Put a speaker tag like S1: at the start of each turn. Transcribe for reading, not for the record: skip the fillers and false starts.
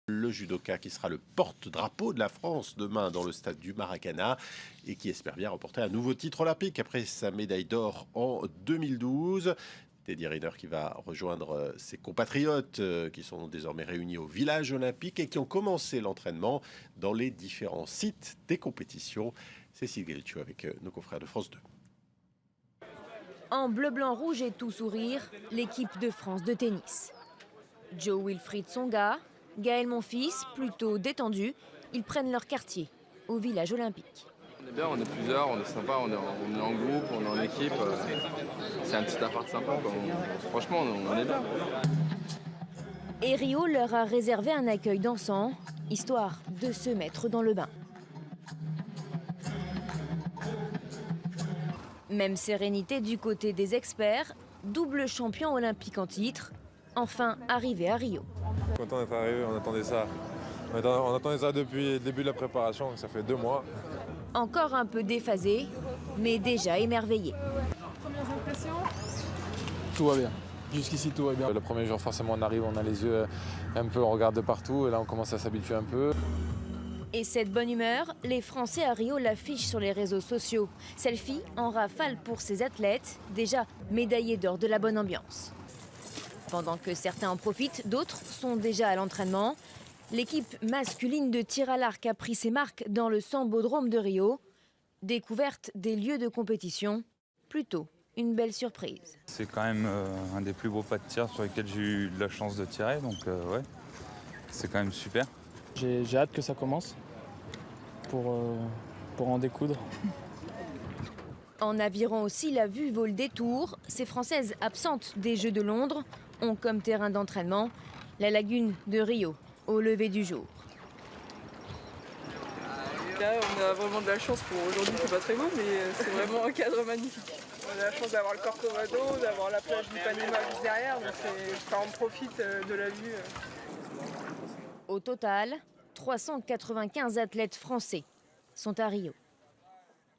S1: Le judoka qui sera le porte-drapeau de la France demain dans le stade du Maracana et qui espère bien remporter un nouveau titre olympique après sa médaille d'or en 2012. Teddy Riner qui va rejoindre ses compatriotes qui sont désormais réunis au village olympique et qui ont commencé l'entraînement dans les différents sites des compétitions. Cécile Guelchou avec nos confrères de France 2.
S2: En bleu, blanc, rouge et tout sourire, l'équipe de France de tennis. Joe Wilfried Tsonga, Gaël Monfils, plutôt détendus, ils prennent leur quartier au village olympique.
S3: On est bien, on est plusieurs, on est sympa, on est en groupe, on est en équipe. C'est un petit appart sympa, quoi. Franchement, on est bien.
S2: Et Rio leur a réservé un accueil dansant, histoire de se mettre dans le bain. Même sérénité du côté des experts, double champion olympique en titre, enfin arrivé à Rio.
S4: Content d'être arrivé, on attendait ça. On attendait ça depuis le début de la préparation, ça fait 2 mois.
S2: Encore un peu déphasé, mais déjà émerveillé.
S5: Premières impressions?
S6: Tout va bien. Jusqu'ici, tout va bien. Le premier jour, forcément, on arrive, on a les yeux un peu, on regarde de partout. Et là, on commence à s'habituer un peu.
S2: Et cette bonne humeur, les Français à Rio l'affichent sur les réseaux sociaux. Selfie en rafale pour ces athlètes, déjà médaillés d'or de la bonne ambiance. Pendant que certains en profitent, d'autres sont déjà à l'entraînement. L'équipe masculine de tir à l'arc a pris ses marques dans le Sambodrome de Rio. Découverte des lieux de compétition, plutôt une belle surprise.
S7: C'est quand même un des plus beaux pas de tir sur lesquels j'ai eu la chance de tirer, donc ouais, c'est quand même super.
S6: J'ai hâte que ça commence pour en découdre.
S2: En avirant aussi la vue vol des tours, ces Françaises absentes des Jeux de Londres ont comme terrain d'entraînement la lagune de Rio au lever du jour.
S5: Là, on a vraiment de la chance pour aujourd'hui, c'est pas très beau, mais c'est vraiment un cadre magnifique. On a la chance d'avoir le Corcovado, d'avoir la plage du Panama juste derrière, donc on profite de la vue.
S2: Au total, 395 athlètes français sont à Rio.